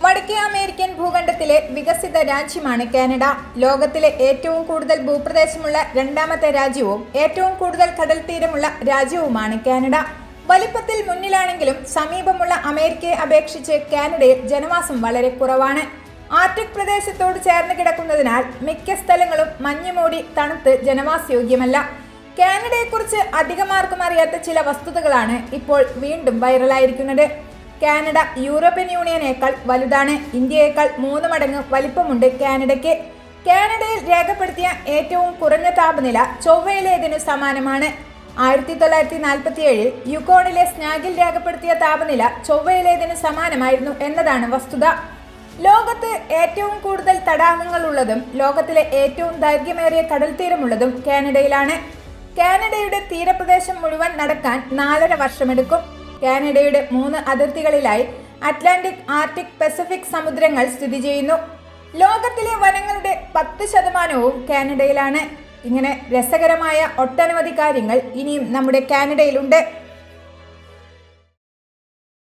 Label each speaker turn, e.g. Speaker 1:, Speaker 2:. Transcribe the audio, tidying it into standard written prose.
Speaker 1: വടക്കേ അമേരിക്കൻ ഭൂഖണ്ഡത്തിലെ വികസിത രാജ്യമാണ് കാനഡ. ലോകത്തിലെ ഏറ്റവും കൂടുതൽ ഭൂപ്രദേശമുള്ള രണ്ടാമത്തെ രാജ്യവും ഏറ്റവും കൂടുതൽ കടൽ തീരമുള്ള രാജ്യവുമാണ് കാനഡ. വലിപ്പത്തിൽ മുന്നിലാണെങ്കിലും സമീപമുള്ള അമേരിക്കയെ അപേക്ഷിച്ച് കാനഡയിൽ ജനവാസം വളരെ കുറവാണ്. ആർട്ടിക് പ്രദേശത്തോട് ചേർന്ന് കിടക്കുന്നതിനാൽ മിക്ക സ്ഥലങ്ങളും മഞ്ഞുമൂടി തണുത്ത് ജനവാസയോഗ്യമല്ല. കാനഡയെക്കുറിച്ച് അധികമാർക്കും അറിയാത്ത ചില വസ്തുതകളാണ് ഇപ്പോൾ വീണ്ടും വൈറലായിരിക്കുന്നത്. കാനഡ യൂറോപ്യൻ യൂണിയനേക്കാൾ വലുതാണ്. ഇന്ത്യയേക്കാൾ 3 മടങ്ങ് വലിപ്പമുണ്ട് കാനഡയ്ക്ക്. കാനഡയിൽ രേഖപ്പെടുത്തിയ ഏറ്റവും കുറഞ്ഞ താപനില ചൊവ്വയിലേതിനു സമാനമാണ്. 1947 യുക്കോണിലെ സ്നാഗിൽ രേഖപ്പെടുത്തിയ താപനില ചൊവ്വയിലേതിനു സമാനമായിരുന്നു എന്നതാണ് വസ്തുത. ലോകത്ത് ഏറ്റവും കൂടുതൽ തടാകങ്ങൾ ഉള്ളതും ലോകത്തിലെ ഏറ്റവും ദൈർഘ്യമേറിയ കടൽ തീരമുള്ളതും കാനഡയിലാണ്. കാനഡയുടെ തീരപ്രദേശം മുഴുവൻ നടക്കാൻ 4.5 വർഷമെടുക്കും. കാനഡയുടെ 3 അതിർത്തികളിലായി അറ്റ്ലാന്റിക്, ആർട്ടിക്, പസഫിക് സമുദ്രങ്ങൾ സ്ഥിതി ചെയ്യുന്നു. ലോകത്തിലെ വനങ്ങളുടെ 10% കാനഡയിലാണ്. ഇങ്ങനെ രസകരമായ ഒട്ടനവധി കാര്യങ്ങൾ ഇനിയും നമ്മുടെ കാനഡയിലുണ്ട്.